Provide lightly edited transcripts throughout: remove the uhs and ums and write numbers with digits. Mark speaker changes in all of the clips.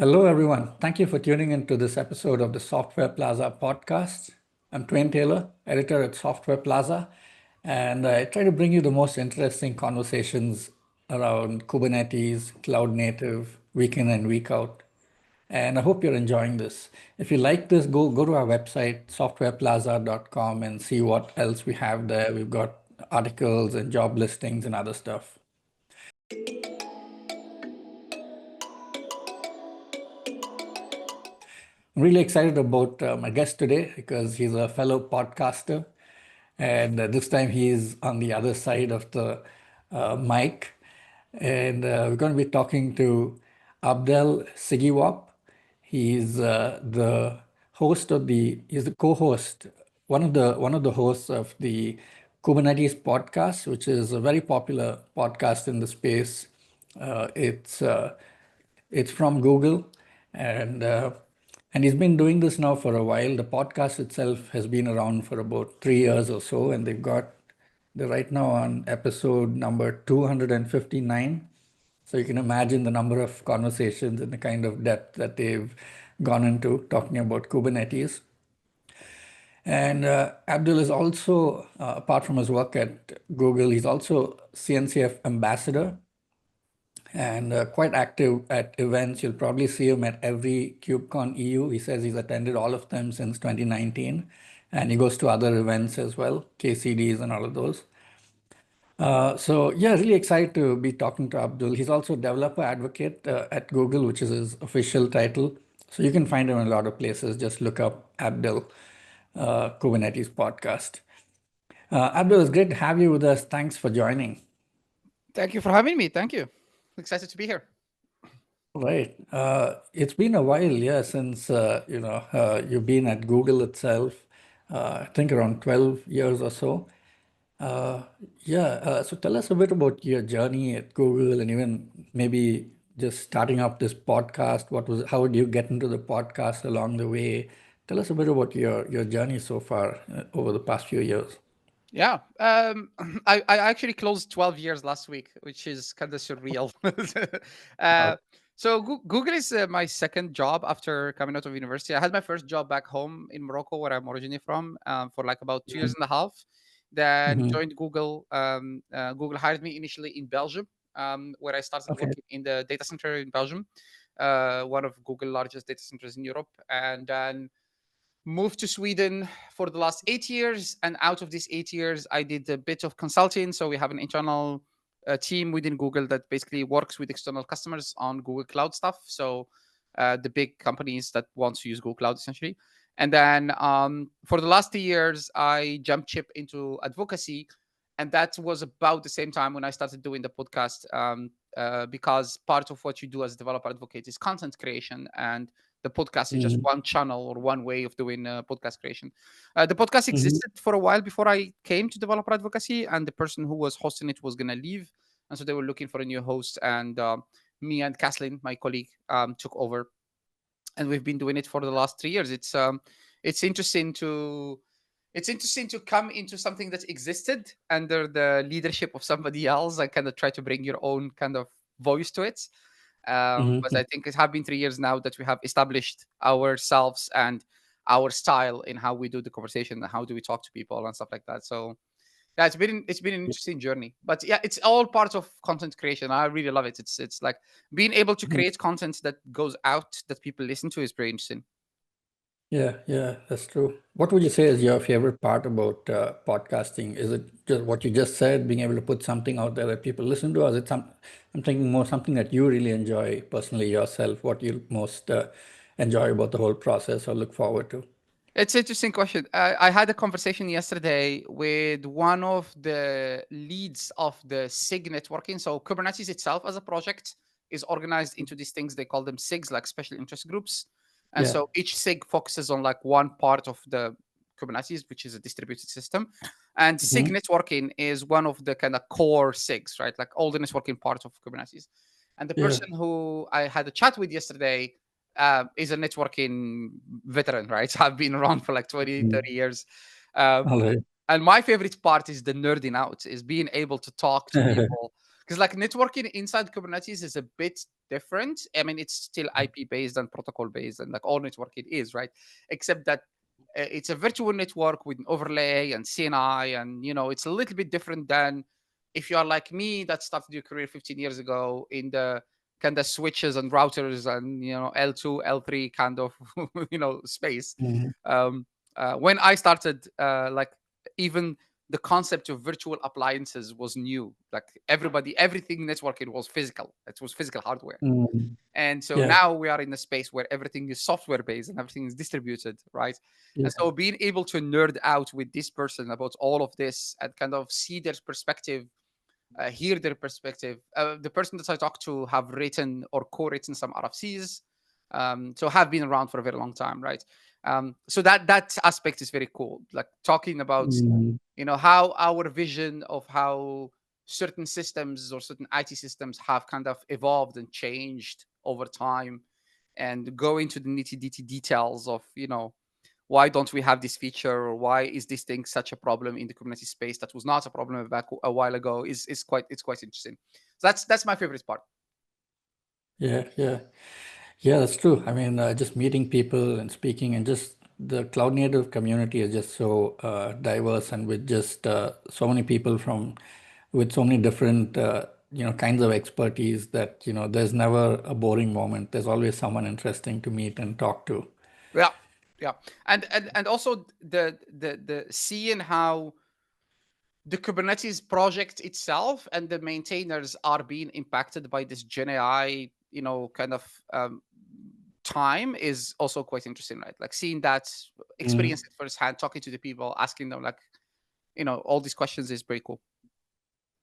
Speaker 1: Hello, everyone. Thank you for tuning into this episode of the Software Plaza podcast. I'm Twain Taylor, editor at Software Plaza, and I try to bring you the most interesting conversations around Kubernetes, cloud native, week in and week out. And I hope you're enjoying this. If you like this, go to our website, softwareplaza.com, and see what else we have there. We've got articles and job listings and other stuff. I'm really excited about my guest today because he's a fellow podcaster. And this time he's on the other side of the mic. And we're going to be talking to Abdel Sigiwap. He's the co-host, one of the hosts of the Kubernetes podcast, which is a very popular podcast in the space. It's from Google, and uh, and he's been doing this now for a while. The podcast itself has been around for about 3 years or so, and they're right now on episode number 259. So you can imagine the number of conversations and the kind of depth that they've gone into talking about Kubernetes. And Abdul is also, apart from his work at Google, he's also CNCF ambassador and quite active at events. You'll probably see him at every KubeCon EU. He says he's attended all of them since 2019, and he goes to other events as well, KCDs and all of those. So yeah, really excited to be talking to Abdul. He's also developer advocate at Google, which is his official title. So you can find him in a lot of places. Just look up Abdul Kubernetes podcast. Abdul, it's great to have you with us. Thanks for joining.
Speaker 2: Thank you for having me. Thank you. Excited to be here.
Speaker 1: Right. It's been a while, yeah, since you've been at Google itself. I think around 12 years or so. Uh, so tell us a bit about your journey at Google and even maybe just starting up this podcast. How did you get into the podcast along the way? Tell us a bit about your journey so far over the past few years.
Speaker 2: Yeah. I actually closed 12 years last week, which is kind of surreal. uh,
Speaker 1: Wow.
Speaker 2: so Google is my second job after coming out of university. I had my first job back home in Morocco, where I'm originally from, for like about 2 years and a half. Then
Speaker 1: Mm-hmm.
Speaker 2: joined Google. Google hired me initially in Belgium, where I started
Speaker 1: Okay.
Speaker 2: working in the data center in Belgium, one of Google's largest data centers in Europe. And then moved to Sweden for the last 8 years. And out of these 8 years, I did a bit of consulting. So we have an internal team within Google that basically works with external customers on Google Cloud stuff. So the big companies that want to use Google Cloud essentially. And then for the last 2 years, I jumped ship into advocacy. And that was about the same time when I started doing the podcast, because part of what you do as a developer advocate is content creation. And the podcast is just
Speaker 1: Mm-hmm.
Speaker 2: one channel or one way of doing podcast creation. The podcast
Speaker 1: Mm-hmm.
Speaker 2: existed for a while before I came to developer advocacy, and the person who was hosting it was going to leave. And so they were looking for a new host. And me and Kathleen, my colleague, took over. And we've been doing it for the last 3 years. It's interesting to come into something that existed under the leadership of somebody else and kind of try to bring your own kind of voice to it. But
Speaker 1: Mm-hmm.
Speaker 2: I think it has been 3 years now that we have established ourselves and our style in how we do the conversation and how do we talk to people and stuff like that. So yeah, it's been an interesting journey. But yeah, it's all part of content creation. I really love it. It's like being able to create content that goes out that people listen to is pretty interesting.
Speaker 1: Yeah, that's true. What would you say is your favorite part about podcasting? Is it just what you just said, being able to put something out there that people listen to, or is it I'm thinking more something that you really enjoy personally yourself, what you most enjoy about the whole process or look forward to?
Speaker 2: It's an interesting question. I had a conversation yesterday with one of the leads of the SIG networking. So Kubernetes itself as a project is organized into these things. They call them SIGs, like special interest groups. And
Speaker 1: Yeah.
Speaker 2: so each SIG focuses on like one part of the Kubernetes, which is a distributed system. And SIG
Speaker 1: Hmm.
Speaker 2: networking is one of the kind of core SIGs, right? Like all the networking parts of Kubernetes. And the
Speaker 1: Yeah.
Speaker 2: person who I had a chat with yesterday is a networking veteran, right? I've been around for like 20,
Speaker 1: Mhm.
Speaker 2: 30 years. Um,
Speaker 1: All right.
Speaker 2: and my favorite part is the nerding out, is being able to talk to people. because like networking inside Kubernetes is a bit different. I mean, it's still IP based and protocol based, and like all networking is, right? Except that it's a virtual network with an overlay and CNI, and it's a little bit different than if you are like me that started your career 15 years ago in the kind of switches and routers and L2, L3 kind of space.
Speaker 1: Mhm.
Speaker 2: Um, when I started, like even the concept of virtual appliances was new. Like everything networking was physical. It was physical hardware.
Speaker 1: Mhm.
Speaker 2: And so
Speaker 1: Yeah,
Speaker 2: now we are in a space where everything is software based and everything is distributed, right? And
Speaker 1: yeah.
Speaker 2: so being able to nerd out with this person about all of this and kind of see their perspective, hear their perspective. The person that I talked to have written or co-written some RFCs, so have been around for a very long time, right? So that aspect is very cool. Like talking about
Speaker 1: Mhm.
Speaker 2: how our vision of how certain systems or certain IT systems have kind of evolved and changed over time, and go into the nitty-gritty details of why don't we have this feature, or why is this thing such a problem in the Kubernetes space that was not a problem back a while ago, is quite interesting. So that's my favorite part.
Speaker 1: Yeah, yeah. Yeah, that's true. I mean, just meeting people and speaking, and just the cloud native community is just so diverse, and with just so many people from with so many different kinds of expertise that there's never a boring moment. There's always someone interesting to meet and talk to.
Speaker 2: Yeah, yeah, and also the seeing how the Kubernetes project itself and the maintainers are being impacted by this Gen AI, kind of time is also quite interesting, right? Like seeing that,
Speaker 1: Mm.
Speaker 2: experience it firsthand, talking to the people, asking them like, all these questions is pretty cool.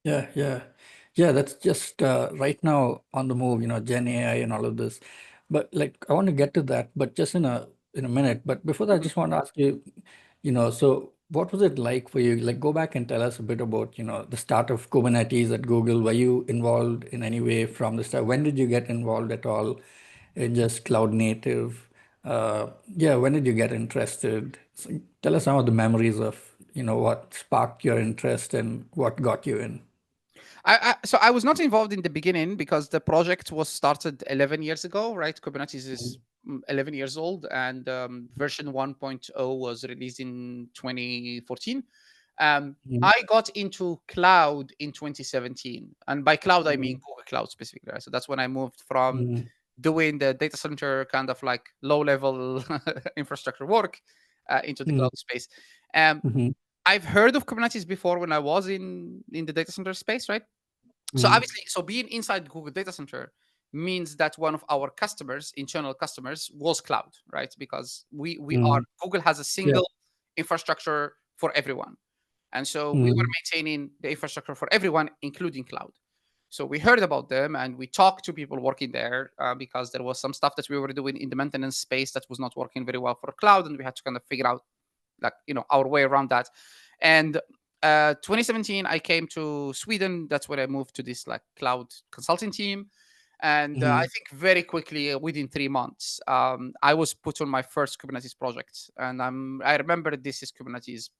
Speaker 1: Yeah, yeah, yeah. That's just right now on the move, Gen AI and all of this. But like, I want to get to that, but just in a minute. But before that, I
Speaker 2: Mhm.
Speaker 1: just want to ask you, so what was it like for you? Like, go back and tell us a bit about, the start of Kubernetes at Google. Were you involved in any way from the start? When did you get involved at all in just cloud native? Yeah, when did you get interested? So tell us some of the memories of, what sparked your interest and what got you in.
Speaker 2: So I was not involved in the beginning because the project was started 11 years ago, right? Kubernetes is 11 years old, and version 1.0 was released in 2014.
Speaker 1: Mhm.
Speaker 2: I got into cloud in 2017, and by cloud I mean
Speaker 1: Mhm.
Speaker 2: Google Cloud specifically. Right? So that's when I moved from
Speaker 1: Mhm.
Speaker 2: doing the data center kind of like low level infrastructure work into the
Speaker 1: Mhm.
Speaker 2: cloud space. Um,
Speaker 1: Mhm.
Speaker 2: I've heard of Kubernetes before when I was in the data center space, right? So
Speaker 1: Mhm.
Speaker 2: obviously, so being inside Google data center means that one of our customers, internal customers, was cloud, right? Because we are
Speaker 1: Mhm.
Speaker 2: Google has a
Speaker 1: Yeah.
Speaker 2: single infrastructure for everyone, and so we were
Speaker 1: Mhm.
Speaker 2: maintaining the infrastructure for everyone, including cloud. So we heard about them and we talked to people working there, because there was some stuff that we were doing in the maintenance space that was not working very well for cloud, and we had to kind of figure out like our way around that. And 2017 I came to Sweden. That's where I moved to this like cloud consulting team. And I
Speaker 1: Mhm.
Speaker 2: think very quickly, within 3 months, I was put on my first Kubernetes project. And I remember this is Kubernetes,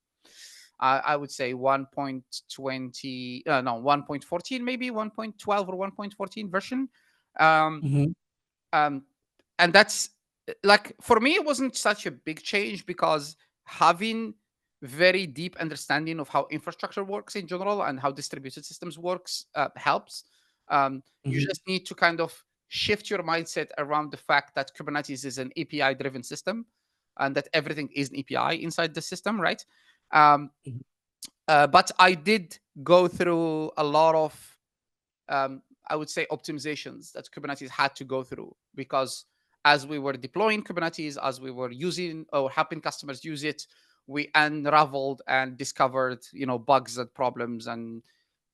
Speaker 2: I would say 1.20, no, 1.14, maybe 1.12 or 1.14 version. um,
Speaker 1: Mhm.
Speaker 2: um, and that's like, for me it wasn't such a big change, because having very deep understanding of how infrastructure works in general and how distributed systems works helps. You
Speaker 1: Mhm.
Speaker 2: just need to kind of shift your mindset around the fact that Kubernetes is an API driven system, and that everything is an API inside the system, right? um,
Speaker 1: Mhm.
Speaker 2: but I did go through a lot of, I would say, optimizations that Kubernetes had to go through, because as we were deploying Kubernetes, as we were using or helping customers use it, we unraveled and discovered, bugs and problems and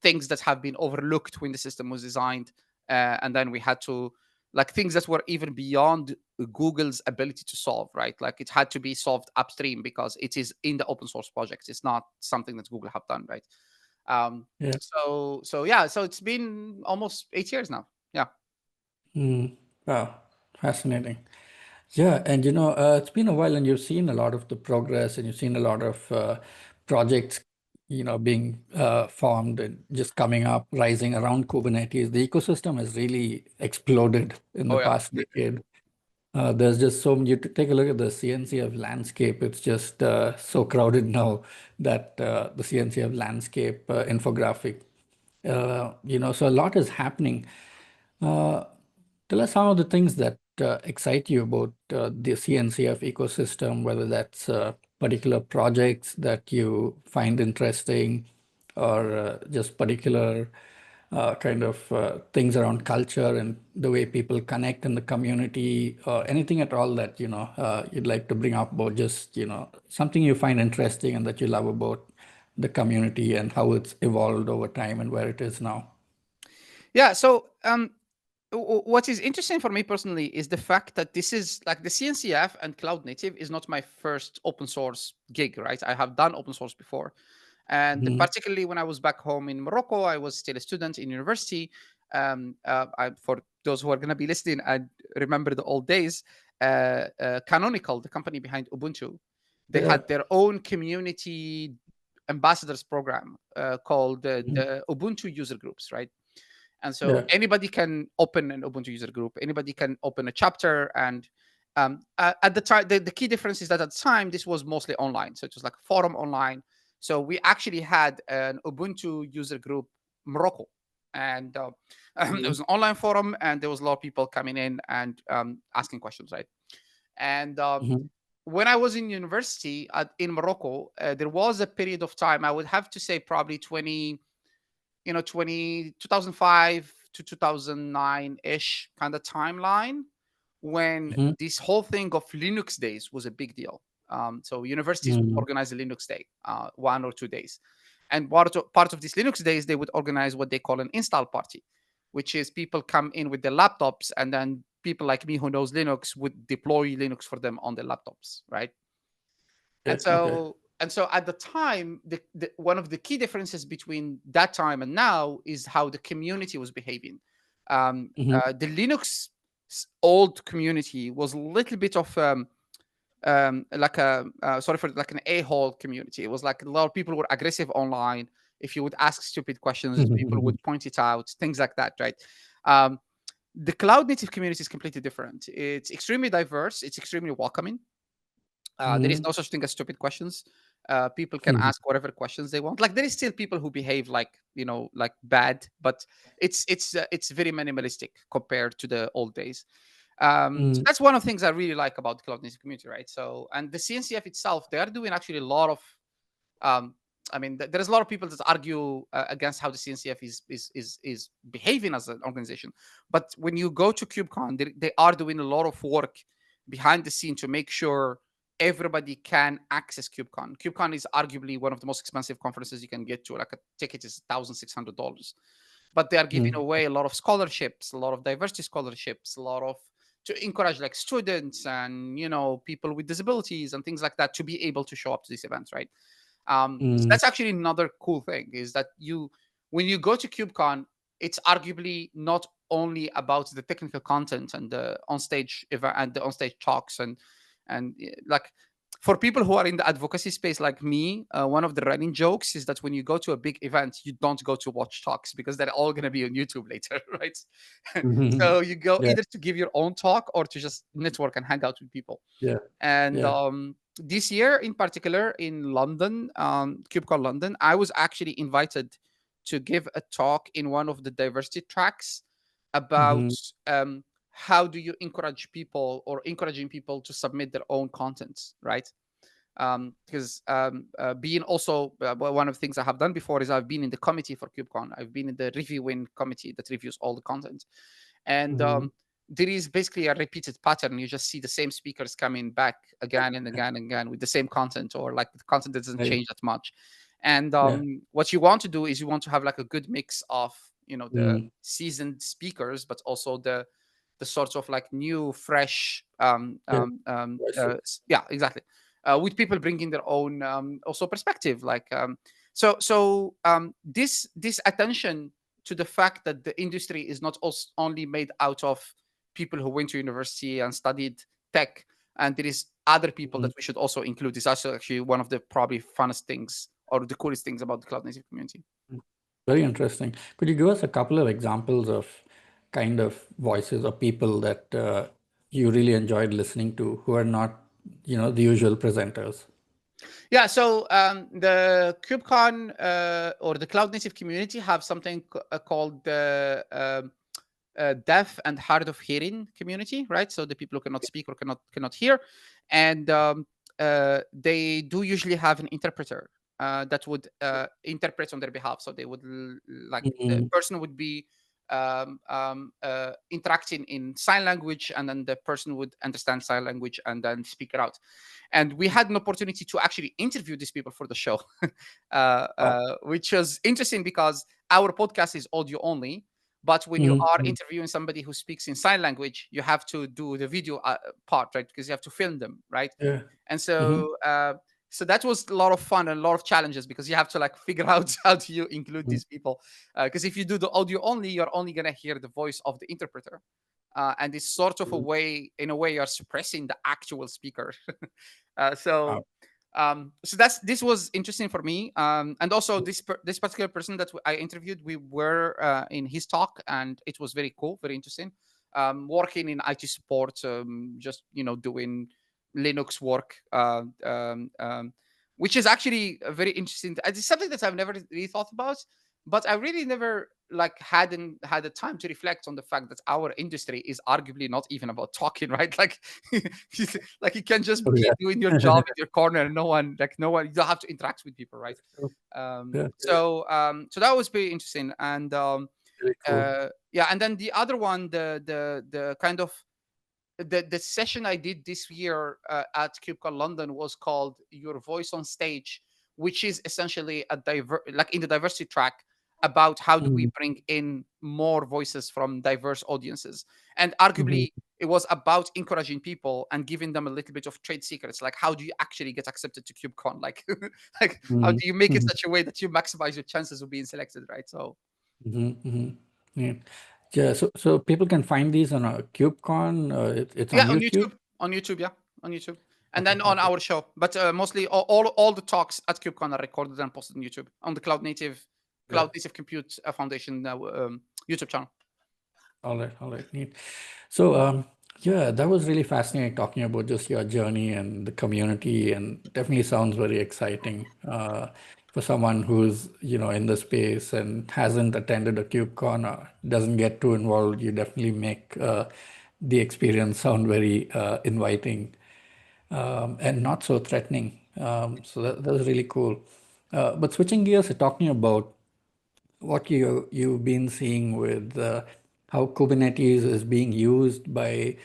Speaker 2: things that have been overlooked when the system was designed. And then we had to, like, things that were even beyond Google's ability to solve, right? Like it had to be solved upstream because it is in the open source project. It's not something that Google have done, right? Um,
Speaker 1: Yeah.
Speaker 2: so yeah, so it's been almost 8 years now. Yeah.
Speaker 1: Mm. Wow. Fascinating. Yeah, and it's been a while, and you've seen a lot of the progress, and you've seen a lot of projects, being formed and just coming up, rising around Kubernetes. The ecosystem has really exploded in the
Speaker 2: Oh yeah.
Speaker 1: past decade. There's just so many. You take a look at the CNCF landscape. It's just so crowded now that the CNCF landscape infographic, so a lot is happening. Uh, Tell us some of the things that excite you about the CNCF ecosystem, whether that's particular projects that you find interesting or just particular kind of things around culture and the way people connect in the community, or anything at all that, you'd like to bring up about just, something you find interesting and that you love about the community and how it's evolved over time and where it is now.
Speaker 2: Yeah. So what is interesting for me personally is the fact that this is like the CNCF and cloud native is not my first open source gig, right? I have done open source before. And
Speaker 1: Mhm.
Speaker 2: particularly when I was back home in Morocco, I was still a student in university. For those who are going to be listening, I remember the old days. Canonical, the company behind Ubuntu, they
Speaker 1: Yeah.
Speaker 2: had their own community ambassadors program called
Speaker 1: Mhm.
Speaker 2: the Ubuntu user groups, right? And so
Speaker 1: Yeah.
Speaker 2: anybody can open an Ubuntu user group. Anybody can open a chapter. And at the time, the key difference is that at the time, this was mostly online. So it was like a forum online. So we actually had an Ubuntu user group, Morocco. And it
Speaker 1: Mhm.
Speaker 2: was an online forum, and there was a lot of people coming in and asking questions, right? And
Speaker 1: Mhm.
Speaker 2: when I was in university in Morocco, there was a period of time, I would have to say probably 2005 to 2009 ish kind of timeline when
Speaker 1: Mhm.
Speaker 2: this whole thing of Linux days was a big deal. So universities would
Speaker 1: Mhm.
Speaker 2: organize a Linux day, 1 or 2 days. And part of these Linux days, they would organize what they call an install party, which is people come in with their laptops, and then people like me who knows Linux would deploy Linux for them on their laptops, right? And
Speaker 1: Okay. Okay.
Speaker 2: so at the time, one of the key differences between that time and now is how the community was behaving.
Speaker 1: Mhm.
Speaker 2: The Linux old community was a little bit of like a sorry for like an a-hole community. It was like a lot of people were aggressive online. If you would ask stupid questions, people would point it out, things like that, right? Um, the cloud native community is completely different. It's extremely diverse. It's extremely welcoming. There is
Speaker 1: Mhm.
Speaker 2: no such thing as stupid questions. People can
Speaker 1: Mhm.
Speaker 2: ask whatever questions they want. Like there is still people who behave like like bad, but it's very minimalistic compared to the old days. So
Speaker 1: Mhm.
Speaker 2: that's one of the things I really like about the cloud native community, right? So and the CNCF itself, they are doing actually a lot of. Um, I mean, there's a lot of people that argue against how the CNCF is behaving as an organization. But when you go to KubeCon, they are doing a lot of work behind the scene to make sure everybody can access KubeCon. KubeCon is arguably one of the most expensive conferences you can get to. Like a ticket is $1,600, but they are giving
Speaker 1: Mhm.
Speaker 2: away a lot of scholarships, a lot of diversity scholarships, a lot of to encourage like students and people with disabilities and things like that to be able to show up to these events, right? So
Speaker 1: Mhm.
Speaker 2: that's actually another cool thing is that when you go to KubeCon, it's arguably not only about the technical content and the onstage event and the onstage talks and like for people who are in the advocacy space like me, one of the running jokes is that when you go to a big event, you don't go to watch talks because they're all going to be on YouTube later, right?
Speaker 1: Mhm.
Speaker 2: So you go
Speaker 1: Yeah.
Speaker 2: either to give your own talk or to just network and hang out with people.
Speaker 1: Yeah.
Speaker 2: And
Speaker 1: Yeah.
Speaker 2: this year, in particular, in London, KubeCon London, I was actually invited to give a talk in one of the diversity tracks about
Speaker 1: Mhm.
Speaker 2: how do you encourage people or encouraging people to submit their own contents, right? Because being also one of the things I have done before is I've been in the committee for KubeCon. I've been in the reviewing committee that reviews all the content, and
Speaker 1: Mhm.
Speaker 2: there is basically a repeated pattern. You just see the same speakers coming back again and again and again with the same content, or like the content that doesn't
Speaker 1: Right.
Speaker 2: change that much. And
Speaker 1: Yeah.
Speaker 2: what you want to do is you want to have like a good mix of the
Speaker 1: Mhm.
Speaker 2: seasoned speakers, but also the sorts of like new, fresh,
Speaker 1: Yeah. Voices.
Speaker 2: yeah, exactly, with people bringing their own also perspective, like this attention to the fact that the industry is not only made out of people who went to university and studied tech, and there is other people
Speaker 1: Mhm.
Speaker 2: that we should also include is also actually one of the probably funnest things or the coolest things about the cloud native community.
Speaker 1: Very interesting. Could you give us a couple of examples of kind of voices or people that you really enjoyed listening to who are not, the usual presenters?
Speaker 2: Yeah, so the KubeCon or the cloud native community have something called the deaf and hard of hearing community, right? So the people who cannot speak or cannot hear, and they do usually have an interpreter that would interpret on their behalf. So they would like the
Speaker 1: Mhm.
Speaker 2: person would be interacting in sign language, and then the person would understand sign language and then speak it out. And we had an opportunity to actually interview these people for the show,
Speaker 1: Oh.
Speaker 2: which was interesting because our podcast is audio only. But when you are
Speaker 1: Mhm.
Speaker 2: interviewing somebody who speaks in sign language, you have to do the video part, right? Because you have to film them, right?
Speaker 1: Yeah.
Speaker 2: And
Speaker 1: Hmm.
Speaker 2: so that was a lot of fun and a lot of challenges because you have to like figure out how do you include these people. Because if you do the audio only, you're only gonna hear the voice of the interpreter, and it's sort of a way, in a way, you're suppressing the actual speaker. uh, so
Speaker 1: Wow.
Speaker 2: so this was interesting for me, and also this particular person that I interviewed, we were in his talk, and it was very cool, very interesting. Working in IT support, just doing Linux work, which is actually a very interesting. It's something that I've never really thought about, but I really never like hadn't had the time to reflect on the fact that our industry is arguably not even about talking, right? Like like you can just
Speaker 1: Oh,
Speaker 2: be
Speaker 1: yeah.
Speaker 2: doing your job in your corner, and no one, you don't have to interact with people, right?
Speaker 1: Yeah.
Speaker 2: So that was very interesting. And
Speaker 1: Very cool.
Speaker 2: yeah, and then the other one, the kind of the session I did this year at KubeCon London was called Your Voice on Stage, which is essentially like in the diversity track, about how do we
Speaker 1: Mhm.
Speaker 2: bring in more voices from diverse audiences. And
Speaker 1: Mhm.
Speaker 2: arguably it was about encouraging people and giving them a little bit of trade secrets, like how do you actually get accepted to KubeCon, like like how do
Speaker 1: Mhm.
Speaker 2: you make it
Speaker 1: Mhm.
Speaker 2: such a way that you maximize your chances of being selected, right? So
Speaker 1: Mhm. Mhm. Yeah. Yeah. So people can find these on a KubeCon. It's
Speaker 2: yeah,
Speaker 1: on
Speaker 2: on
Speaker 1: YouTube.
Speaker 2: YouTube, yeah, on YouTube, and
Speaker 1: Okay.
Speaker 2: then on
Speaker 1: Okay.
Speaker 2: our show. But mostly all the talks at KubeCon are recorded and posted on YouTube on the
Speaker 1: Yeah.
Speaker 2: Cloud Native Compute Foundation YouTube channel.
Speaker 1: All right. All right. Neat. So, yeah, that was really fascinating talking about just your journey and the community, and definitely sounds very exciting for someone who's, in the space and hasn't attended a KubeCon or doesn't get too involved. You definitely make the experience sound very inviting and not so threatening. So that was really cool. But switching gears, talking about what you've been seeing with how Kubernetes is being used by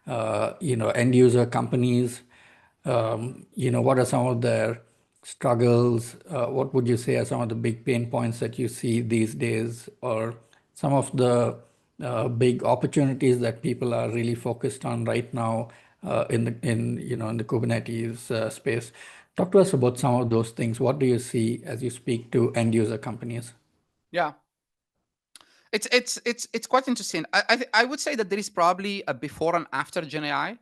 Speaker 1: end user companies. What are some of their struggles? What would you say are some of the big pain points that you see these days, or some of the big opportunities that people are really focused on right now in the Kubernetes space? Talk to us about some of those things. What do you see as you speak to end user companies?
Speaker 2: Yeah, it's quite interesting. I would say that there is probably a before and after Gen AI,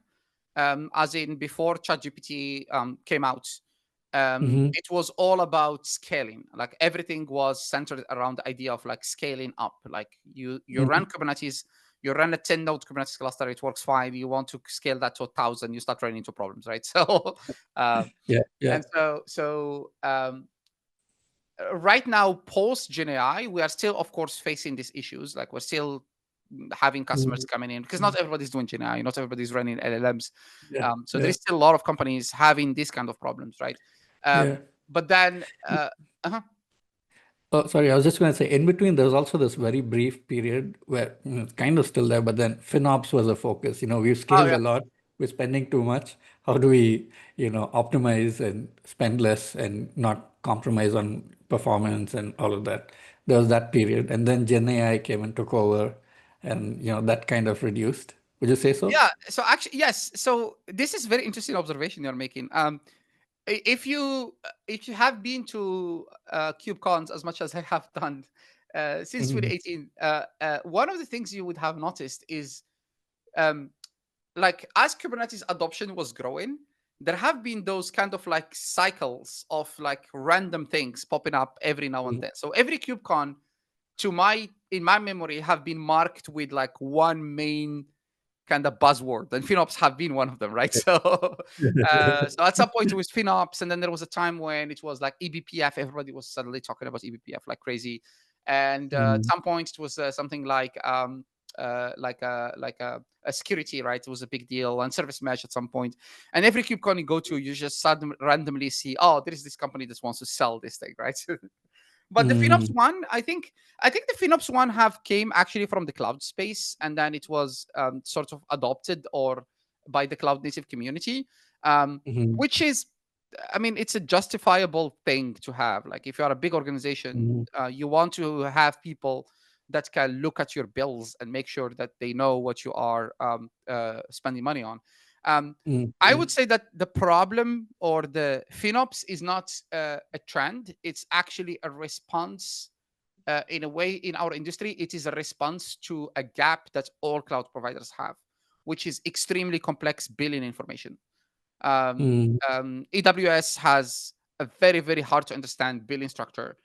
Speaker 2: as in before ChatGPT came out.
Speaker 1: Hmm.
Speaker 2: It was all about scaling. Like everything was centered around the idea of like scaling up. Like you run
Speaker 1: Hmm.
Speaker 2: Kubernetes, you run a 10 node Kubernetes cluster, it works fine. You want to scale that to 1,000, you start running into problems, right? So, uh,
Speaker 1: Yeah, yeah.
Speaker 2: and right now, post Gen AI, we are still, of course, facing these issues. Like we're still having customers
Speaker 1: Mhm.
Speaker 2: coming in because not everybody's doing Gen AI, not everybody's running LLMs.
Speaker 1: Yeah,
Speaker 2: So there
Speaker 1: yeah,
Speaker 2: is still a lot of companies having these kind of problems, right?
Speaker 1: yeah.
Speaker 2: But then, uh-huh.
Speaker 1: Oh, sorry, I was just going to say, in between, there's also this very brief period where it's kind of still there, but then FinOps was a focus. We've
Speaker 2: Oh
Speaker 1: scaled
Speaker 2: yeah,
Speaker 1: a lot, we're spending too much. How do we, optimize and spend less and not compromise on performance and all of that? There was that period. And then Gen AI came and took over, and, that kind of reduced. Would you say so?
Speaker 2: yeah. So actually, yes. So this is very interesting observation you're making. If you have been to KubeCons as much as I have done since
Speaker 1: Mhm.
Speaker 2: 2018, one of the things you would have noticed is, um, like as Kubernetes adoption was growing, there have been those kind of like cycles of like random things popping up every now and
Speaker 1: Mm.
Speaker 2: then. So every KubeCon, in my memory, have been marked with like one main kind of buzzword, and FinOps have been one of them, right? So at some point it was FinOps, and then there was a time when it was like eBPF. Everybody was suddenly talking about eBPF like crazy, and at
Speaker 1: Mm.
Speaker 2: some point it was something like a security, right? It was a big deal, and service mesh at some point. And every KubeCon you go to, you just randomly see, oh, there is this company that wants to sell this thing, right? But the FinOps
Speaker 1: Mm.
Speaker 2: one, I think the FinOps one have came actually from the cloud space, and then it was sort of adopted or by the cloud native community,
Speaker 1: Mhm.
Speaker 2: which is, I mean, it's a justifiable thing to have. Like if you are a big organization,
Speaker 1: Mhm.
Speaker 2: you want to have people that can look at your bills and make sure that they know what you are spending money on. Um, I would
Speaker 1: Mhm.
Speaker 2: say that the problem or the FinOps is not a trend. It's actually a response. In a way, in our industry, it is a response to a gap that all cloud providers have, which is extremely complex billing information. Um,
Speaker 1: Mm.
Speaker 2: AWS has a very, very hard to understand billing structure.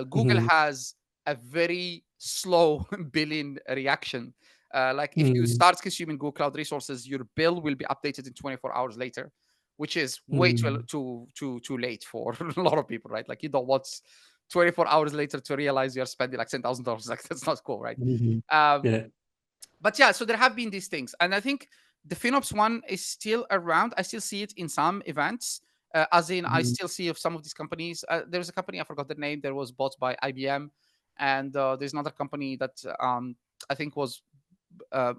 Speaker 2: Google
Speaker 1: Mhm.
Speaker 2: has a very slow billing reaction. Like if you
Speaker 1: Mm.
Speaker 2: start consuming Google Cloud resources, your bill will be updated in 24 hours later, which is way
Speaker 1: Mm.
Speaker 2: too late for a lot of people, right? Like you don't want 24 hours later to realize you're spending like $10,000. Like that's not cool, right?
Speaker 1: Mhm.
Speaker 2: Um,
Speaker 1: Yeah.
Speaker 2: but yeah, so there have been these things, and I think the FinOps one is still around. I still see it in some events. As in, I
Speaker 1: Mhm.
Speaker 2: still see of some of these companies. There's a company, I forgot the name, that was bought by IBM, and there's another company that I think was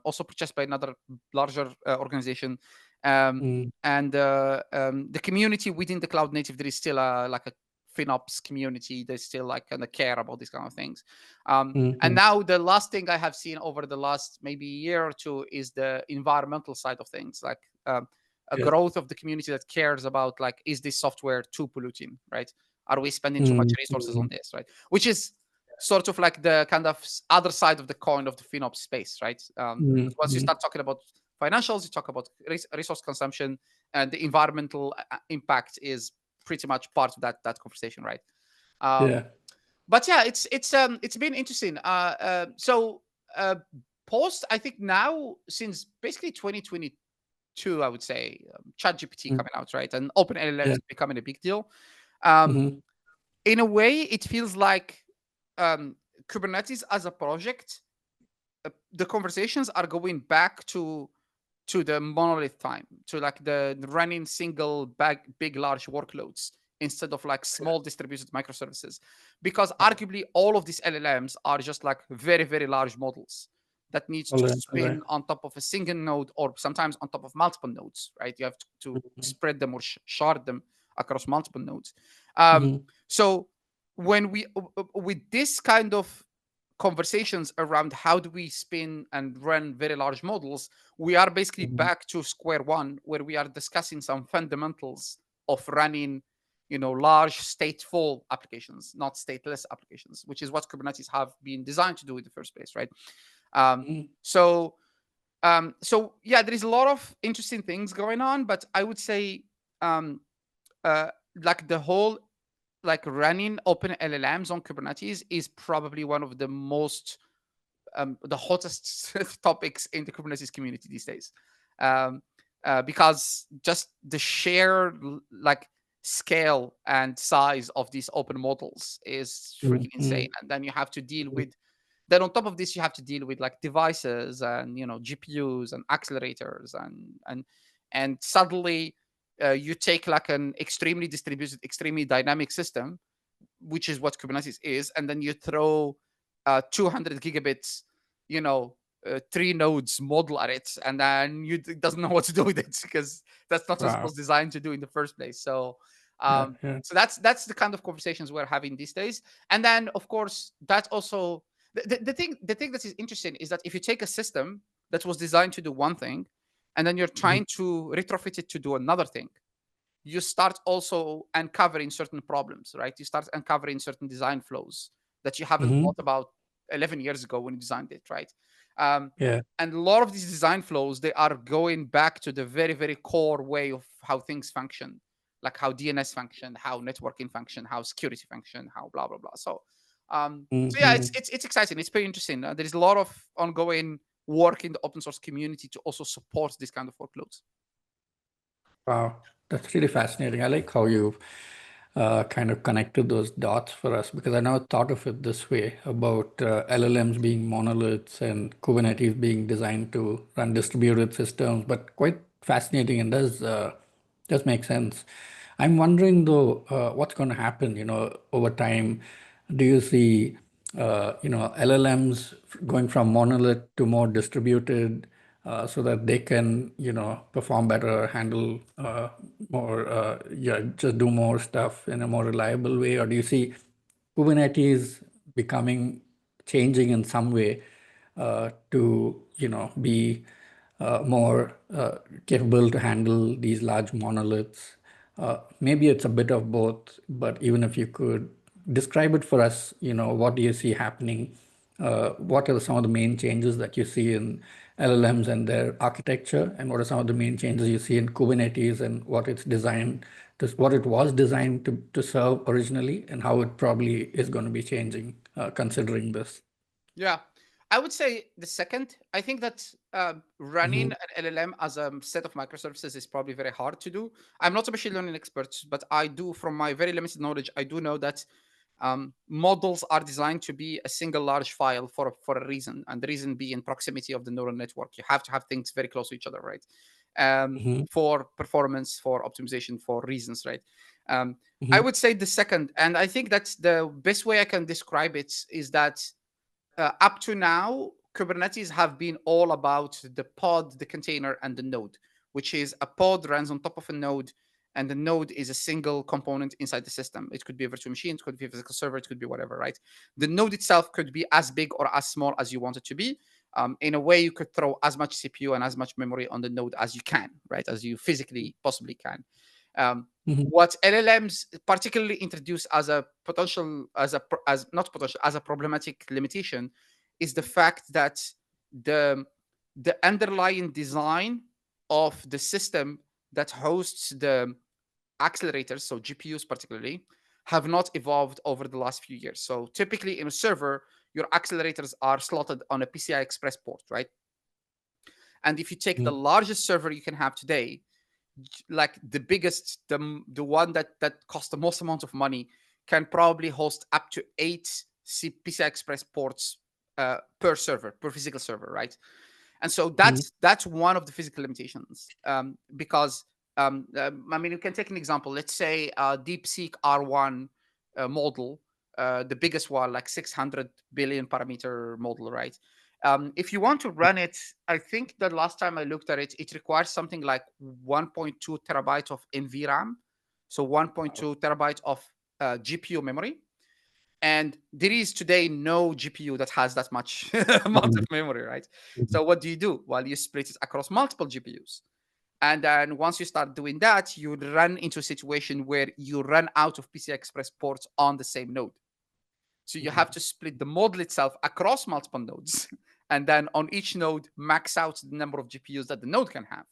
Speaker 2: also purchased by another larger organization. Um,
Speaker 1: Mm.
Speaker 2: and the community within the cloud native, there is still like a FinOps community. They still like kind of care about these kind of things. And
Speaker 1: Mhm.
Speaker 2: now the last thing I have seen over the last maybe year or two is the environmental side of things, like a
Speaker 1: Yeah.
Speaker 2: growth of the community that cares about like, is this software too polluting, right? Are we spending too much
Speaker 1: Mm.
Speaker 2: resources on
Speaker 1: Mhm.
Speaker 2: this, right? Which is sort of like the kind of other side of the coin of the FinOps space, right? Because once you
Speaker 1: Mhm.
Speaker 2: start talking about financials, you talk about resource consumption, and the environmental impact is pretty much part of that conversation, right? Um,
Speaker 1: Yeah.
Speaker 2: but yeah, it's been interesting. Uh, post, I think now since basically 2022, I would say ChatGPT
Speaker 1: Mm.
Speaker 2: coming out, right, and Open
Speaker 1: Yeah.
Speaker 2: LLMs becoming a big deal. Um,
Speaker 1: Mhm.
Speaker 2: in a way, it feels like um, Kubernetes as a project, the conversations are going back to the monolith time, to like the running single big large workloads instead of like small distributed microservices, because
Speaker 1: Right.
Speaker 2: arguably all of these LLMs are just like very very large models that needs
Speaker 1: All
Speaker 2: to
Speaker 1: right. All right.
Speaker 2: spin on top of a single node or sometimes on top of multiple nodes, right? You have to
Speaker 1: Mhm.
Speaker 2: spread them or shard them across multiple nodes. um,
Speaker 1: Mhm.
Speaker 2: so when we with this kind of conversations around how do we spin and run very large models, we are basically
Speaker 1: Mhm.
Speaker 2: back to square one, where we are discussing some fundamentals of running, large stateful applications, not stateless applications, which is what Kubernetes have been designed to do in the first place, right? Um,
Speaker 1: Mhm.
Speaker 2: so, so yeah, there is a lot of interesting things going on, but I would say, um, like the whole like running open LLMs on Kubernetes is probably one of the most the hottest topics in the Kubernetes community these days, um, because just the sheer like scale and size of these open models is freaking insane.
Speaker 1: Mhm.
Speaker 2: And then you have to deal
Speaker 1: Mhm.
Speaker 2: with, then on top of this you have to deal with like devices and GPUs and accelerators and suddenly you take like an extremely distributed, extremely dynamic system, which is what Kubernetes is, and then you throw 200 gigabits, three nodes model at it, and then it doesn't know what to do with it because that's not what it
Speaker 1: Wow.
Speaker 2: was designed to do in the first place. So,
Speaker 1: Yeah.
Speaker 2: um,
Speaker 1: Yeah.
Speaker 2: so that's the kind of conversations we're having these days. And then, of course, that's also the thing that is interesting is that if you take a system that was designed to do one thing, and then you're
Speaker 1: Mhm.
Speaker 2: trying to retrofit it to do another thing, you start also uncovering certain problems, right? You start uncovering certain design flows that you haven't
Speaker 1: Mhm.
Speaker 2: thought about 11 years ago when you designed it, right?
Speaker 1: Yeah.
Speaker 2: And a lot of these design flows, they are going back to the very, very core way of how things function, like how DNS function, how networking function, how security function, how blah blah blah. So yeah,
Speaker 1: Hmm.
Speaker 2: it's exciting. It's very interesting. There is a lot of ongoing work in the open source community to also support this kind of workloads.
Speaker 1: Wow, that's really fascinating. I like how you kind of connected those dots for us because I never thought of it this way about LLMs being monoliths and Kubernetes being designed to run distributed systems, but quite fascinating and does make sense. I'm wondering though, what's going to happen, over time? Do you see, LLMs going from monolith to more distributed, so that they can, perform better, handle more, yeah, just do more stuff in a more reliable way? Or do you see Kubernetes changing in some way to, be more capable to handle these large monoliths? Maybe it's a bit of both, but even if you could describe it for us, what do you see happening? What are some of the main changes that you see in LLMs and their architecture, and what are some of the main changes you see in Kubernetes and what it was designed to serve originally, and how it probably is going to be changing, considering this?
Speaker 2: Yeah, I would say the second. I think that running
Speaker 1: Hmm.
Speaker 2: an LLM as a set of microservices is probably very hard to do. I'm not a machine learning expert, but I do, from my very limited knowledge, I do know that models are designed to be a single large file for a reason, and the reason being proximity of the neural network. You have to have things very close to each other, right?
Speaker 1: Hmm.
Speaker 2: For performance, for optimization, for reasons, right? Um, I
Speaker 1: Hmm.
Speaker 2: would say the second, and I think that's the best way I can describe it is that up to now, Kubernetes have been all about the pod, the container, and the node, which is a pod runs on top of a node, and the node is a single component inside the system. It could be a virtual machine, it could be a physical server, it could be whatever, right? The node itself could be as big or as small as you want it to be. In a way, you could throw as much CPU and as much memory on the node as you can, right? As you physically possibly can. Um,
Speaker 1: Hmm.
Speaker 2: what LLMs particularly introduce as a potential, as not potential, as a problematic limitation, is the fact that the the underlying design of the system that hosts the accelerators, so GPUs particularly, have not evolved over the last few years. So typically in a server, your accelerators are slotted on a PCI Express port, right? And if you take the largest server you can have today, like the biggest, the one that costs the most amount of money, can probably host up to 8 PCI Express ports per server, per physical server, right? And so
Speaker 1: Hmm.
Speaker 2: that's one of the physical limitations, because I mean, you can take an example. Let's say DeepSeek R1 model, the biggest one, like 600 billion parameter model, right? If you want to run it, I think the last time I looked at it, it requires something like 1.2 terabytes of NVRAM, so 1.2 terabytes of GPU memory. And there is today no GPU that has that much amount of memory, right? So what do you do? Well, you split it across multiple GPUs. And then once you start doing that, you run into a situation where you run out of PCI Express ports on the same node. So you have to split the model itself across multiple nodes. And then on each node, max out the number of GPUs that the node can have.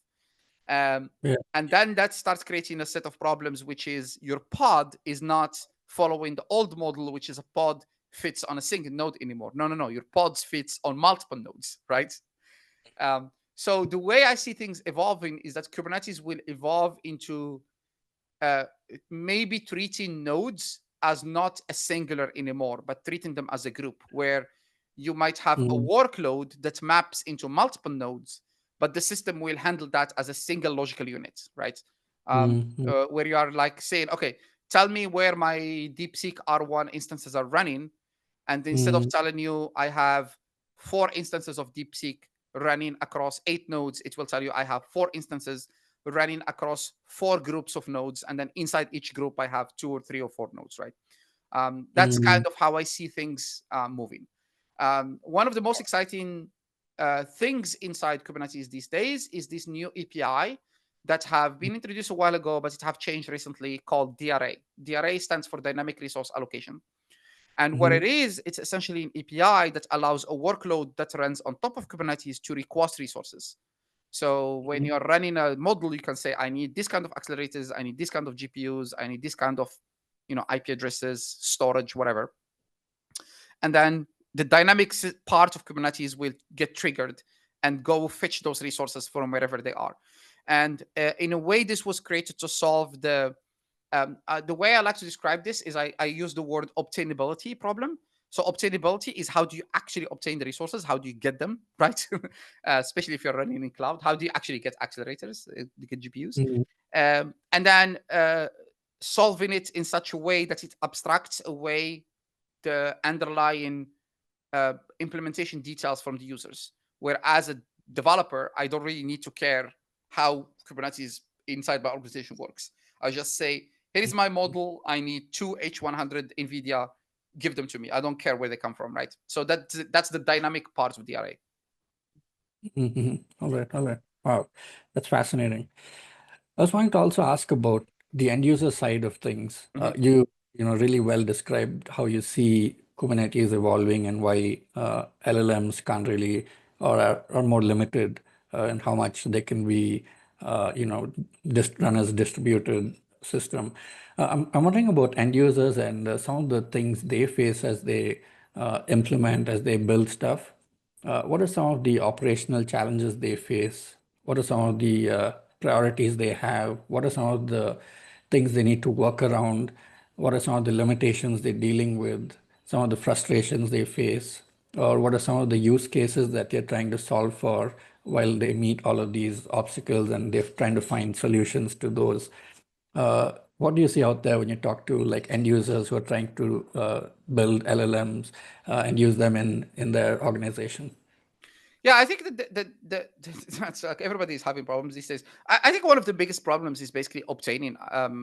Speaker 1: Yeah.
Speaker 2: And then that starts creating a set of problems, which is your pod is not following the old model, which is a pod fits on a single node anymore. No, no, no. Your pods fits on multiple nodes, right? So the way I see things evolving is that Kubernetes will evolve into uh, maybe treating nodes as not a singular anymore, but treating them as a group where you might have a
Speaker 1: Mm.
Speaker 2: workload that maps into multiple nodes, but the system will handle that as a single logical unit, right?
Speaker 1: Mm.
Speaker 2: Where you are like saying, okay, tell me where my DeepSeek R1 instances are running. And instead of
Speaker 1: Mm.
Speaker 2: telling you I have 4 instances of DeepSeek running across 8 nodes, it will tell you I have 4 instances running across 4 groups of nodes. And then inside each group, I have 2 or 3 or 4 nodes, right? That's kind
Speaker 1: Mm.
Speaker 2: of how I see things moving. One of the most exciting things inside Kubernetes these days is this new API that have been introduced a while ago, but it have changed recently, called DRA. DRA stands for Dynamic Resource Allocation. And what it is, it's essentially an API that allows a workload that runs on top of Kubernetes to request resources. So when you're running a model, you can say, I need this kind of accelerators, I need this kind of GPUs, I need this kind of, IP addresses, storage, whatever. And then the dynamics part of Kubernetes will get triggered and go fetch those resources from wherever they are. And in a way, this was created to solve the way I like to describe this is I use the word obtainability problem. So obtainability is how do you actually obtain the resources? How do you get them, right? Especially if you're running in cloud, how do you actually get accelerators, get GPUs? And then solving it in such a way that it abstracts away the underlying implementation details from the users. Where as a developer, I don't really need to care how Kubernetes inside my organization works. I just say, here is my model. I need two H100 NVIDIA. Give them to me. I don't care where they come from, right? So that's the dynamic part of the array.
Speaker 1: All right, all right. Wow, that's fascinating. I was wanting to also ask about the end user side of things. You really well described how you see Kubernetes evolving and why LLMs can't really or are more limited in how much they can be, run as a distributed system. I'm wondering about end users and some of the things they face as they implement, as they build stuff. What are some of the operational challenges they face? What are some of the priorities they have? What are some of the things they need to work around? What are some of the limitations they're dealing with? Some of the frustrations they face? Or what are some of the use cases that they're trying to solve for while they meet all of these obstacles and they're trying to find solutions to those? What do you see out there when you talk to like end users who are trying to build LLMs and use them in their organization?
Speaker 2: Yeah, I think that's like everybody's having problems these days. I think one of the biggest problems is basically obtaining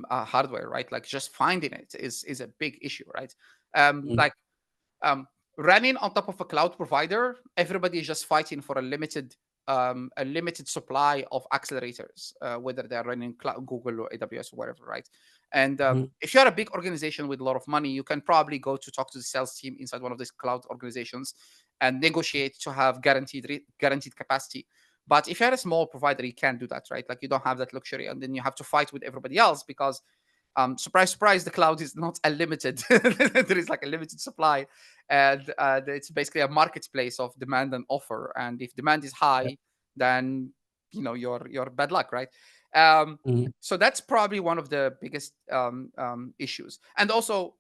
Speaker 2: hardware, right? Like just finding it is a big issue, right?
Speaker 1: Mm,
Speaker 2: Like um, running on top of a cloud provider, everybody is just fighting for a limited supply of accelerators, whether they're running Google or AWS or whatever, right? And
Speaker 1: mm,
Speaker 2: if you're a big organization with a lot of money, you can probably go to talk to the sales team inside one of these cloud organizations and negotiate to have guaranteed capacity. But if you're a small provider, you can't do that, right? Like you don't have that luxury, and then you have to fight with everybody else because surprise, surprise, the cloud is not unlimited. There is like a limited supply, and it's basically a marketplace of demand and offer. And if demand is
Speaker 1: yeah,
Speaker 2: high, then you're bad luck, right? Um,
Speaker 1: mm,
Speaker 2: so that's probably one of the biggest issues. And also,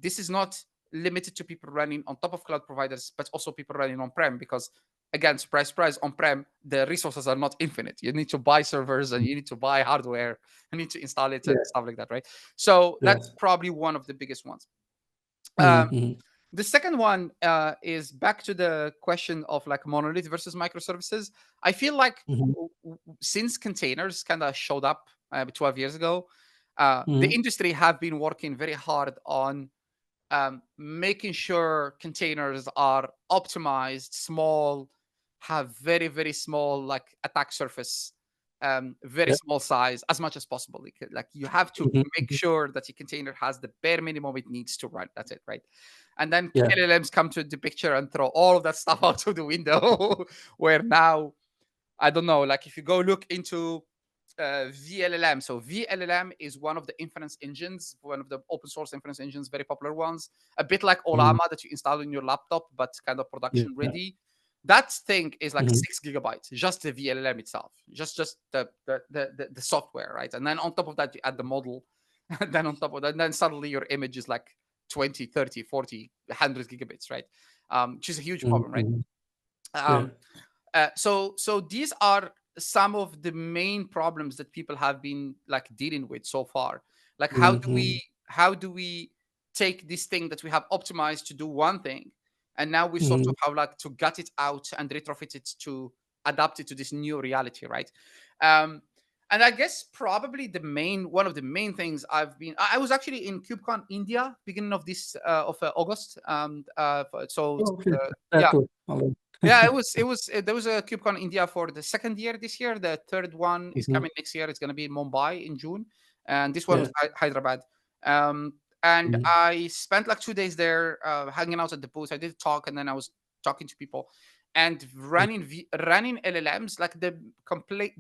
Speaker 2: this is not limited to people running on top of cloud providers, but also people running on-prem because again, surprise, surprise, on-prem, the resources are not infinite. You need to buy servers and you need to buy hardware. You need to install it and
Speaker 1: yeah,
Speaker 2: stuff like that, right? So
Speaker 1: yeah.
Speaker 2: that's probably one of the biggest ones. Um,
Speaker 1: Mm-hmm.
Speaker 2: the second one is back to the question of like monolith versus microservices. I feel like
Speaker 1: Mm-hmm.
Speaker 2: since containers kind of showed up 12 years ago, the
Speaker 1: Mm-hmm.
Speaker 2: industry have been working very hard on making sure containers are optimized, small, have very, very small like attack surface, very
Speaker 1: Yeah.
Speaker 2: small size as much as possible. Like you have to make
Speaker 1: Mm-hmm.
Speaker 2: sure that your container has the bare minimum it needs to run. That's it, right? And then
Speaker 1: Yeah.
Speaker 2: LLMs come to the picture and throw all of that stuff out of the window. Where now, I don't know, like if you go look into VLLM. So VLLM is one of the inference engines, one of the open source inference engines, very popular ones. A bit like
Speaker 1: Mm-hmm.
Speaker 2: Olama that you install in your laptop, but kind of production
Speaker 1: Yeah.
Speaker 2: ready. That thing is like
Speaker 1: Mm-hmm.
Speaker 2: 6 GB, just the VLLM itself, just the software, right? And then on top of that, you add the model. And then on top of that, and then suddenly your image is like 20, 30, 40, 100 gigabits, right? Which is a huge problem, right?
Speaker 1: Mm-hmm. Yeah.
Speaker 2: Um, so these are some of the main problems that people have been like dealing with so far. Like
Speaker 1: Mm-hmm.
Speaker 2: how do we take this thing that we have optimized to do one thing, and now we sort
Speaker 1: Mm-hmm.
Speaker 2: of have like to gut it out and retrofit it to adapt it to this new reality, right? Um, and I guess probably one of the main things I was actually in KubeCon India beginning of this of August. So
Speaker 1: Oh, okay. That
Speaker 2: yeah,
Speaker 1: too. All
Speaker 2: yeah,
Speaker 1: right.
Speaker 2: there was a KubeCon India for the second year this year. The third one is
Speaker 1: Mm-hmm.
Speaker 2: coming next year. It's going to be in Mumbai in June, and this one was
Speaker 1: Yeah.
Speaker 2: Hyderabad. Um, and
Speaker 1: Mm,
Speaker 2: I spent like 2 days there, hanging out at the booth. I did talk, and then I was talking to people and running LLMs. Like the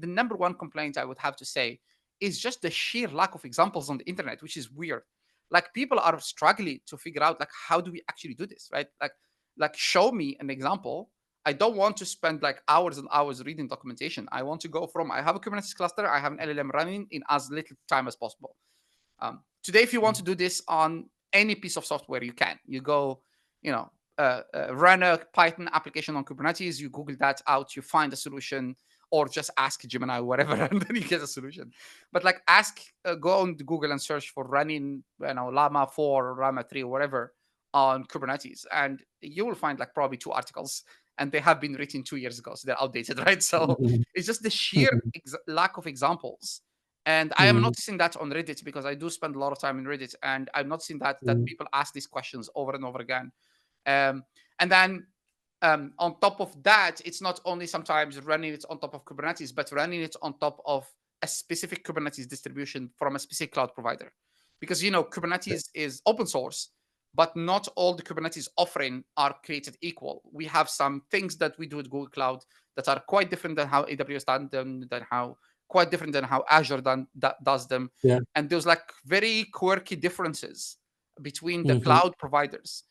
Speaker 2: number one complaint I would have to say is just the sheer lack of examples on the internet, which is weird. Like people are struggling to figure out like how do we actually do this, right? Like show me an example. I don't want to spend like hours and hours reading documentation. I want to go from I have a Kubernetes cluster, I have an LLM running in as little time as possible. Today, if you want to do this on any piece of software, you can. You go, you know, run a Python application on Kubernetes. You Google that out, you find a solution, or just ask Gemini or whatever, and then you get a solution. But like, go on Google and search for running, Llama 4 or Llama 3 or whatever on Kubernetes, and you will find like probably two articles, and they have been written 2 years ago, so they're outdated, right? So
Speaker 1: mm,
Speaker 2: it's just the sheer lack of examples, and I am
Speaker 1: mm,
Speaker 2: noticing that on Reddit because I do spend a lot of time in Reddit, and I'm noticing that
Speaker 1: mm,
Speaker 2: people ask these questions over and over again. Um, and then on top of that, it's not only sometimes running it on top of Kubernetes, but running it on top of a specific Kubernetes distribution from a specific cloud provider. Because Kubernetes is open source, but not all the Kubernetes offering are created equal. We have some things that we do at Google Cloud that are quite different than how AWS done them, than how quite different than how Azure does them.
Speaker 1: yeah.
Speaker 2: And there's like very quirky differences between the
Speaker 1: Mhm,
Speaker 2: cloud providers.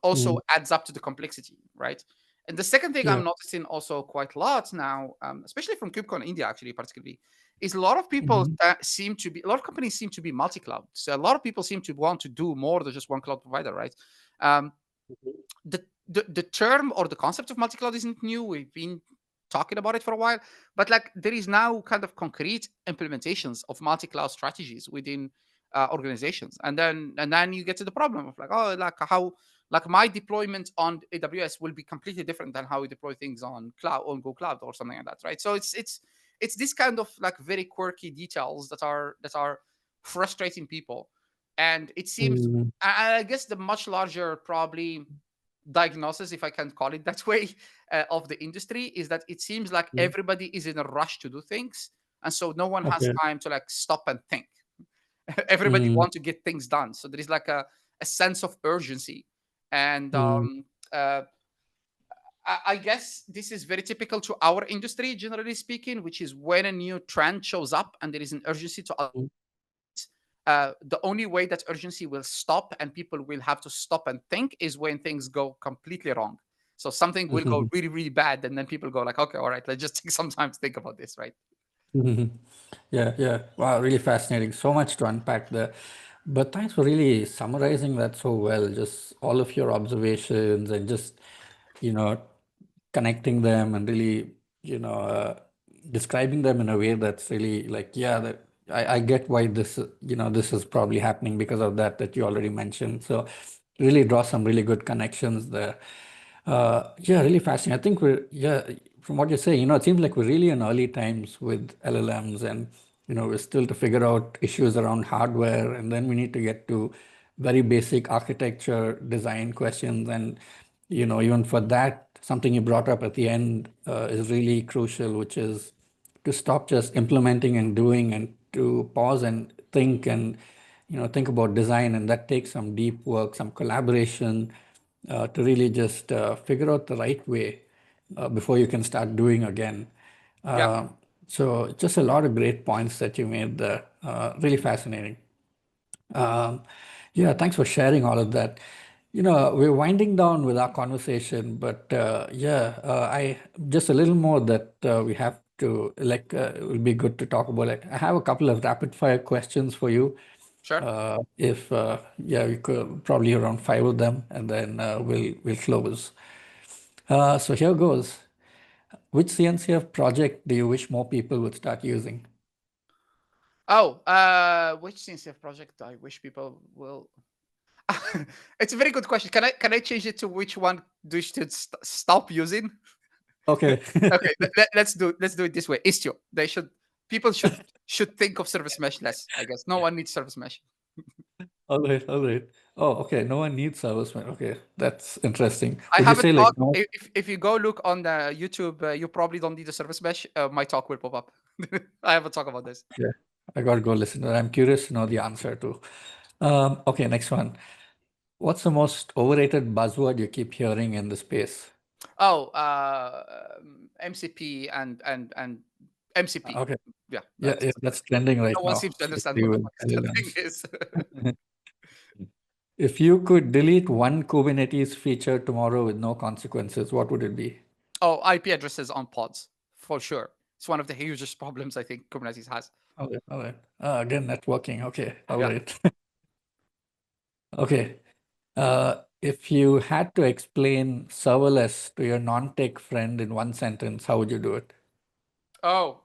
Speaker 2: Also
Speaker 1: mm,
Speaker 2: adds up to the complexity, right? And the second thing
Speaker 1: yeah.
Speaker 2: I'm noticing also quite a lot now, especially from KubeCon India, actually, particularly, is a lot of people
Speaker 1: Mhm,
Speaker 2: a lot of companies seem to be multi-cloud. So a lot of people seem to want to do more than just one cloud provider, right? Um,
Speaker 1: mhm,
Speaker 2: the term or the concept of multi-cloud isn't new. We've been talking about it for a while, but like there is now kind of concrete implementations of multi-cloud strategies within organizations, and then you get to the problem of like, oh, like how like my deployment on AWS will be completely different than how we deploy things on Google Cloud or something like that, right? So it's this kind of like very quirky details that are frustrating people, and it seems,
Speaker 1: mm,
Speaker 2: I guess the much larger probably diagnosis, if I can call it that way, of the industry is that it seems like
Speaker 1: mm.
Speaker 2: everybody is in a rush to do things, and so no one has
Speaker 1: Okay.
Speaker 2: time to like stop and think. Everybody
Speaker 1: Mm,
Speaker 2: wants to get things done, so there is like a sense of urgency, and
Speaker 1: mm,
Speaker 2: I guess this is very typical to our industry, generally speaking, which is when a new trend shows up and there is an urgency to
Speaker 1: mm,
Speaker 2: the only way that urgency will stop and people will have to stop and think is when things go completely wrong. So something will go
Speaker 1: mhm,
Speaker 2: really, really bad, and then people go like, okay, all right, let's just take some time to think about this, right?
Speaker 1: mhm. Yeah, yeah. Wow, really fascinating. So much to unpack there. But thanks for really summarizing that so well. Just all of your observations and just, you know, connecting them and really, you know, describing them in a way that's really like, yeah, I get why this, this is probably happening because of that you already mentioned. So really draw some really good connections there. Yeah, really fascinating. I think yeah, from what you're saying, it seems like we're really in early times with LLMs and, we're still to figure out issues around hardware, and then we need to get to very basic architecture design questions. And, even for that, something you brought up at the end is really crucial, which is to stop just implementing and doing and to pause and think and, think about design. And that takes some deep work, some collaboration to really just figure out the right way before you can start doing again.
Speaker 2: Yeah.
Speaker 1: Uh, so just a lot of great points that you made there. Really fascinating. Um, yeah, thanks for sharing all of that. We're winding down with our conversation, but yeah, I just a little more that we have to like. It will be good to talk about. Like, I have a couple of rapid fire questions for you.
Speaker 2: Sure.
Speaker 1: If yeah, we could probably around five of them, and then we'll close. So here goes. Which CNCF project do you wish more people would start using?
Speaker 2: Oh, which CNCF project I wish people will? It's a very good question. Can I change it to which one do you should stop using?
Speaker 1: Okay.
Speaker 2: Okay, let's do it this way. Istio. People should think of service mesh less. I guess no one needs service mesh.
Speaker 1: All right, all right. Oh, okay. No one needs servicemen. Okay, that's interesting.
Speaker 2: I
Speaker 1: Would you
Speaker 2: have a
Speaker 1: say like
Speaker 2: talk.
Speaker 1: no?
Speaker 2: If you go look on the YouTube, you probably don't need a service mesh. My talk will pop up. I have a talk about this.
Speaker 1: Yeah, I gotta go listen to that. I'm curious to know the answer too. Okay, next one. What's the most overrated buzzword you keep hearing in the space?
Speaker 2: Oh, MCP and MCP.
Speaker 1: Okay.
Speaker 2: Yeah,
Speaker 1: Yeah,
Speaker 2: that's
Speaker 1: yeah, that's trending right
Speaker 2: no one
Speaker 1: now,
Speaker 2: seems to understand
Speaker 1: especially
Speaker 2: what the
Speaker 1: with
Speaker 2: fuck that thing
Speaker 1: LLMs.
Speaker 2: is.
Speaker 1: If you could delete one Kubernetes feature tomorrow with no consequences, what would it be?
Speaker 2: Oh, IP addresses on pods for sure. It's one of the hugest problems I think Kubernetes has.
Speaker 1: Okay, all right. Again, networking. Okay, all
Speaker 2: Yeah.
Speaker 1: right. Okay. If you had to explain serverless to your non-tech friend in one sentence, how would you do it?
Speaker 2: Oh,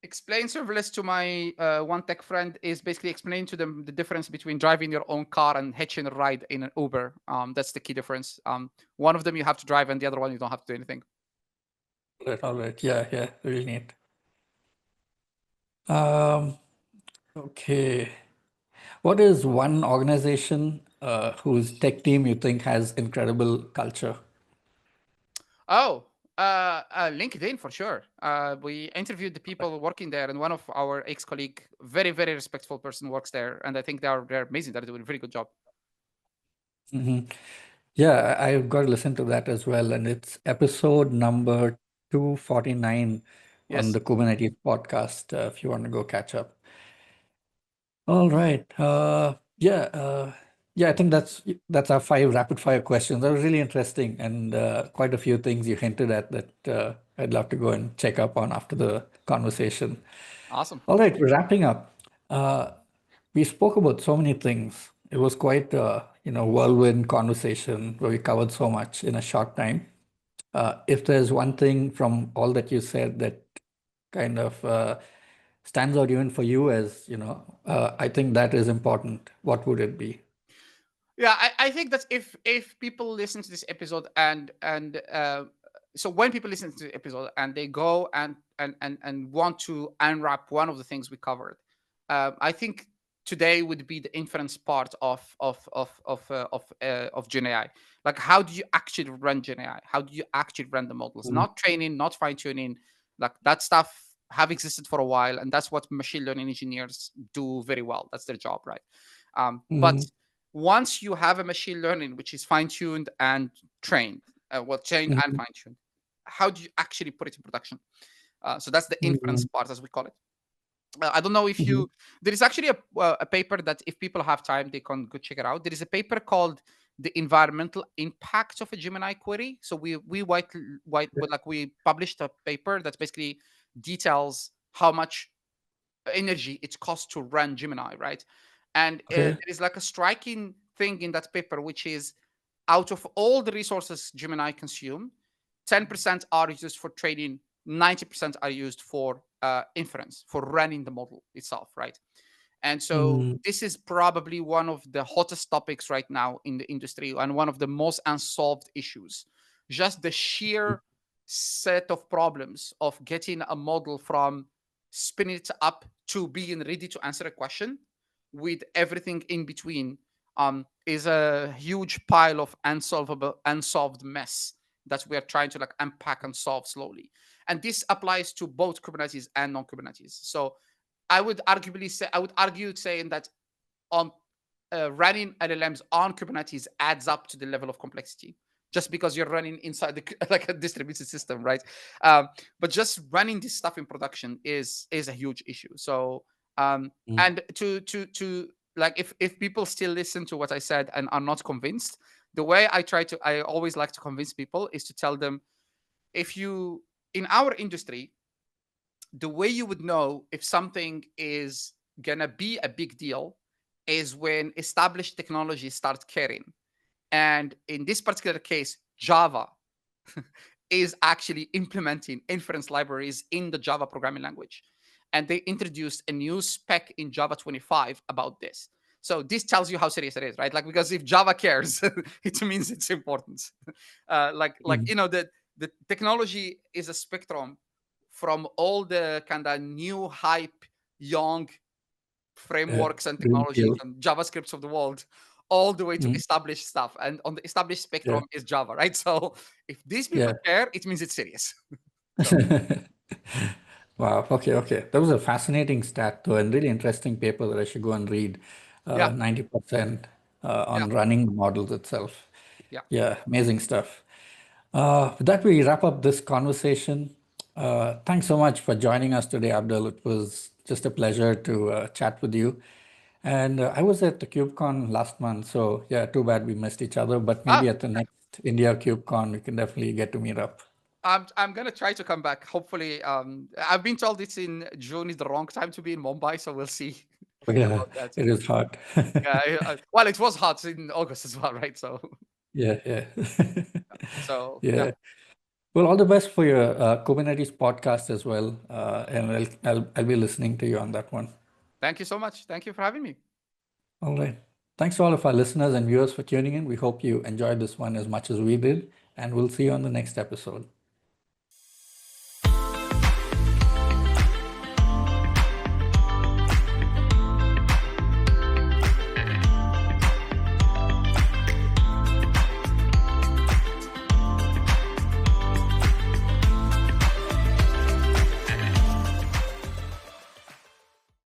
Speaker 2: explain serverless to my one tech friend is basically explaining to them the difference between driving your own car and hitching a ride in an Uber. That's the key difference. One of them you have to drive, and the other one you don't have to do anything.
Speaker 1: All right. Yeah, yeah, really neat. Um, okay. What is one organization whose tech team you think has incredible culture?
Speaker 2: Oh, LinkedIn for sure. We interviewed the people working there, and one of our ex-colleague, very very respectful person, works there, and I think they're amazing. They're doing a very good job.
Speaker 1: Hmm. Yeah, I've got to listen to that as well. And it's episode number 249 on
Speaker 2: Yes,
Speaker 1: the Kubernetes podcast, if you want to go catch up. All right. Yeah, I think that's our five rapid fire questions. That was really interesting and quite a few things you hinted at that I'd love to go and check up on after the conversation.
Speaker 2: awesome.
Speaker 1: All right, we're wrapping up. Uh, we spoke about so many things. It was quite a, whirlwind conversation where we covered so much in a short time. If there's one thing from all that you said that kind of stands out even for you as, I think that is important, what would it be?
Speaker 2: Yeah, I think that if people listen to this episode and so when people listen to the episode and they go and want to unwrap one of the things we covered, I think today would be the inference part of Gen AI. Like, how do you actually run Gen AI? How do you actually run the models?
Speaker 1: Mhm.
Speaker 2: Not training, not fine tuning. Like, that stuff have existed for a while, and that's what machine learning engineers do very well. That's their job, right? But
Speaker 1: Mhm.
Speaker 2: once you have a machine learning which is fine tuned and trained, trained and
Speaker 1: Mhm.
Speaker 2: fine tuned, how do you actually put it in production? So that's the inference
Speaker 1: Mhm.
Speaker 2: part, as we call it. I don't know if
Speaker 1: Mhm.
Speaker 2: you. There is actually a paper that if people have time, they can go check it out. There is a paper called "The Environmental Impact of a Gemini Query." So we published a paper that basically details how much energy it costs to run Gemini, right? And there
Speaker 1: Okay.
Speaker 2: is like a striking thing in that paper, which is out of all the resources Gemini consume, 10% are used for training, 90% are used for inference, for running the model itself, right? And so
Speaker 1: Mhm.
Speaker 2: this is probably one of the hottest topics right now in the industry and one of the most unsolved issues. Just the sheer set of problems of getting a model from spinning it up to being ready to answer a question with everything in between is a huge pile of unsolved mess that we are trying to like unpack and solve slowly. And this applies to both Kubernetes and non-Kubernetes. So I would argue saying that on running LLMs on Kubernetes adds up to the level of complexity, just because you're running inside the like a distributed system, right? But just running this stuff in production is a huge issue. So
Speaker 1: Mhm.
Speaker 2: and to like if people still listen to what I said and are not convinced, the way I always like to convince people is to tell them, if you in our industry, the way you would know if something is gonna be a big deal is when established technologies start caring. And in this particular case, Java is actually implementing inference libraries in the Java programming language. And they introduced a new spec in Java 25 about this. So this tells you how serious it is, right? Like, because if Java cares, it means it's important.
Speaker 1: Mhm.
Speaker 2: The technology is a spectrum from all the kind of new hype, young
Speaker 1: Yeah.
Speaker 2: frameworks and technologies
Speaker 1: Greenfield.
Speaker 2: and JavaScripts of the world, all the way to
Speaker 1: Mhm.
Speaker 2: established stuff. And on the established
Speaker 1: Yeah.
Speaker 2: spectrum is Java, right? So if these people
Speaker 1: Yeah.
Speaker 2: care, it means it's serious. So
Speaker 1: Wow. Okay. Okay. That was a fascinating stat, though, and really interesting paper that I should go and read.
Speaker 2: Yeah,
Speaker 1: 90%
Speaker 2: yeah,
Speaker 1: on running the models itself.
Speaker 2: yeah.
Speaker 1: Yeah, amazing stuff. With that, we wrap up this conversation. Thanks so much for joining us today, Abdul. It was just a pleasure to chat with you. And I was at the KubeCon last month, so yeah, too bad we missed each other. But maybe
Speaker 2: Ah,
Speaker 1: at the next India KubeCon, we can definitely get to meet up.
Speaker 2: I'm gonna try to come back. Hopefully, I've been told it's in June is the wrong time to be in Mumbai, so we'll see
Speaker 1: But yeah,
Speaker 2: about that.
Speaker 1: it is hard.
Speaker 2: Yeah, well, it was hot in August as well, right? So,
Speaker 1: Yeah, yeah.
Speaker 2: so yeah.
Speaker 1: Yeah. Well, all the best for your Kubernetes podcast as well. And I'll be listening to you on that one.
Speaker 2: Thank you so much. Thank you for having me.
Speaker 1: All right. Thanks to all of our listeners and viewers for tuning in. We hope you enjoyed this one as much as we did, and we'll see you on the next episode.